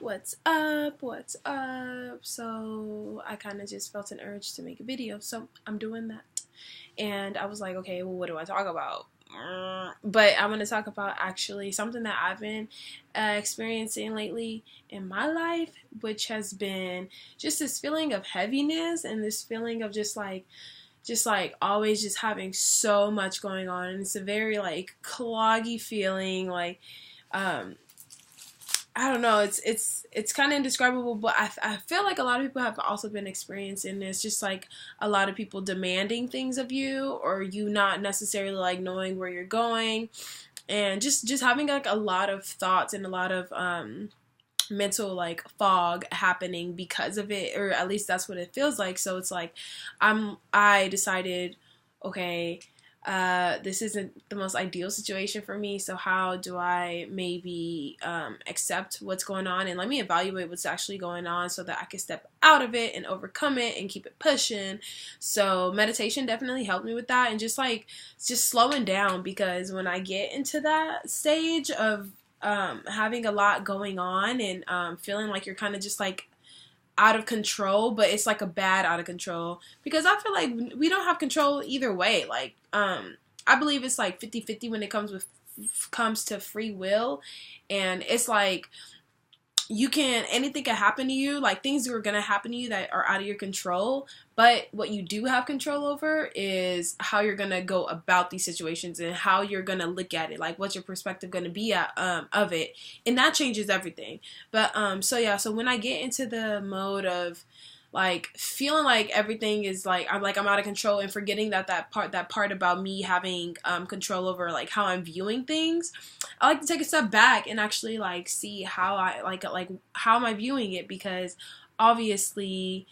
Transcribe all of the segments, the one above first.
What's up? What's up? So I kind of just felt an urge to make a video, so I'm doing that. And I was like, okay, well, what do I talk about? But I'm going to talk about actually something that I've been experiencing lately in my life, which has been just this feeling of heaviness and this feeling of just like always just having so much going on. And it's a very like cloggy feeling, like I don't know, it's kind of indescribable, but I feel like a lot of people have also been experiencing this, just like a lot of people demanding things of you, or you not necessarily like knowing where you're going, and just having like a lot of thoughts and a lot of mental like fog happening because of it, or at least that's what it feels like. So it's like I decided, okay, this isn't the most ideal situation for me, so how do I maybe accept what's going on and let me evaluate what's actually going on so that I can step out of it and overcome it and keep it pushing. So meditation definitely helped me with that, and just slowing down, because when I get into that stage of having a lot going on and feeling like you're kind of just like out of control, but it's like a bad out of control, because I feel like we don't have control either way. Like I believe it's like 50-50 when it comes to free will, and it's like anything can happen to you, like things are gonna happen to you that are out of your control, but what you do have control over is how you're gonna go about these situations and how you're gonna look at it, like what's your perspective gonna be of it, and that changes everything. But so when I get into the mode of like feeling like everything is like I'm out of control and forgetting that part about me having control over like how I'm viewing things, I like to take a step back and actually like see how I like how am I viewing it, because obviously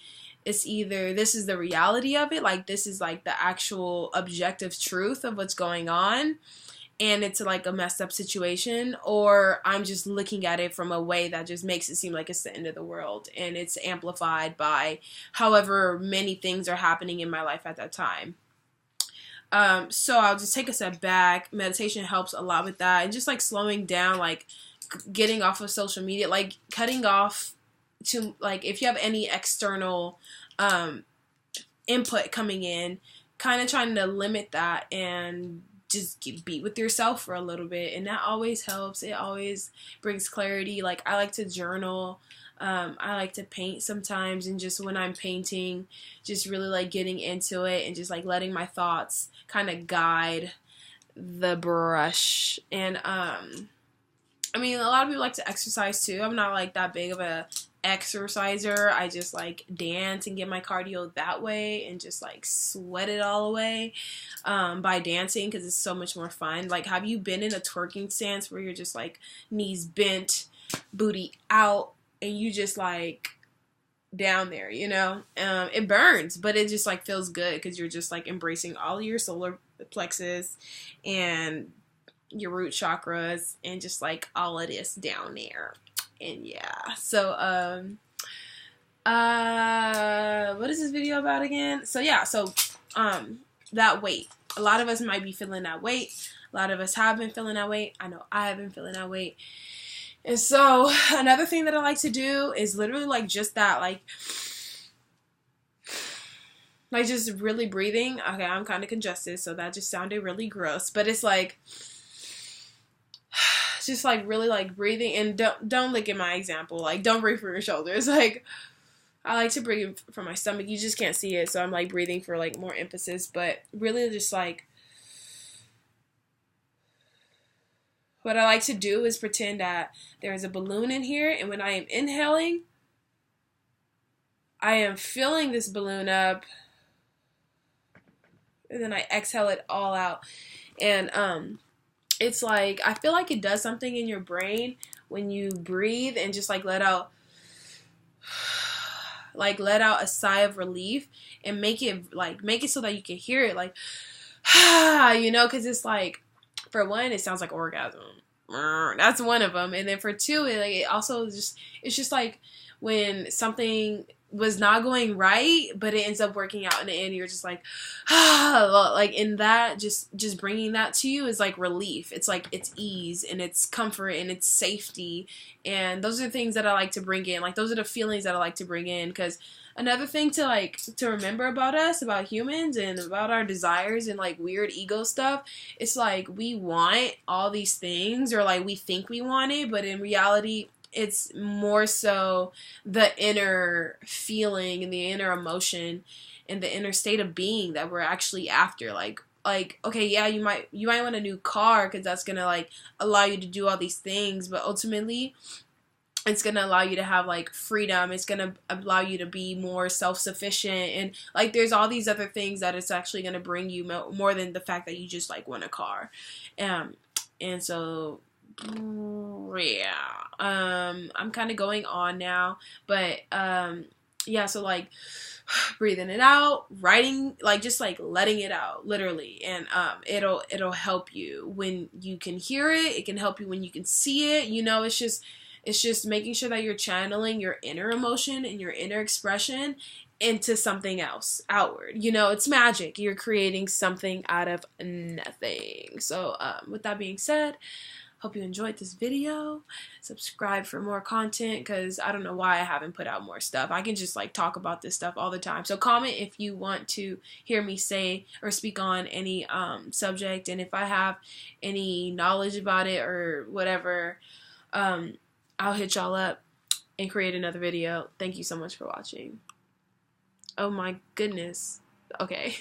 it's either this is the reality of it, like this is like the actual objective truth of what's going on and it's like a messed up situation, or I'm just looking at it from a way that just makes it seem like it's the end of the world and it's amplified by however many things are happening in my life at that time. So I'll just take a step back. Meditation helps a lot with that, and just like slowing down, like getting off of social media, like cutting off to like if you have any external input coming in, kind of trying to limit that and just be with yourself for a little bit, and that always helps. It always brings clarity. Like I like to journal, I like to paint sometimes, and just when I'm painting, just really like getting into it and just like letting my thoughts kind of guide the brush. And I mean, a lot of people like to exercise too. I'm not like that big of a exerciser. I just like dance and get my cardio that way and just like sweat it all away by dancing, because it's so much more fun. Like, have you been in a twerking stance where you're just like knees bent, booty out, and you just like down there, you know? It burns, but it just like feels good because you're just like embracing all of your solar plexus and your root chakras and just like all of this down there. And yeah, so what is this video about again? So yeah, so that weight, a lot of us might be feeling that weight. A lot of us have been feeling that weight. I know I have been feeling that weight. And so another thing that I like to do is literally like just that, like just really breathing. Okay, I'm kind of congested, so that just sounded really gross, but it's like just like really like breathing, and don't look at my example, like don't breathe from your shoulders. Like I like to breathe from my stomach. You just can't see it, so I'm like breathing for like more emphasis, but really just like what I like to do is pretend that there is a balloon in here, and when I am inhaling, I am filling this balloon up, and then I exhale it all out. And it's like, I feel like it does something in your brain when you breathe and just like let out a sigh of relief, and make it so that you can hear it, like, you know, because it's like, for one, it sounds like orgasm. That's one of them. And then for two, it also it's just like when something was not going right, but it ends up working out in the end. You're just like, ah, like in that, just bringing that to you is like relief. It's like it's ease and it's comfort and it's safety, and those are the things that I like to bring in. Like those are the feelings that I like to bring in, because another thing to remember about us, about humans, and about our desires and like weird ego stuff, it's like we want all these things, or like we think we want it, but in reality it's more so the inner feeling and the inner emotion and the inner state of being that we're actually after. Like okay, yeah, you might want a new car because that's gonna like allow you to do all these things, but ultimately it's going to allow you to have like freedom. It's going to allow you to be more self-sufficient, and like there's all these other things that it's actually going to bring you more than the fact that you just like want a car. And so yeah, I'm kind of going on now, but yeah, so like breathing it out, writing, like just like letting it out literally, and it'll help you when you can hear it. It can help you when you can see it. You know, it's just making sure that you're channeling your inner emotion and your inner expression into something else outward. You know, it's magic. You're creating something out of nothing. So with that being said, hope you enjoyed this video. Subscribe for more content, because I don't know why I haven't put out more stuff. I can just like talk about this stuff all the time. So comment if you want to hear me say or speak on any subject, and if I have any knowledge about it or whatever, I'll hit y'all up and create another video. Thank you so much for watching. Oh my goodness. Okay.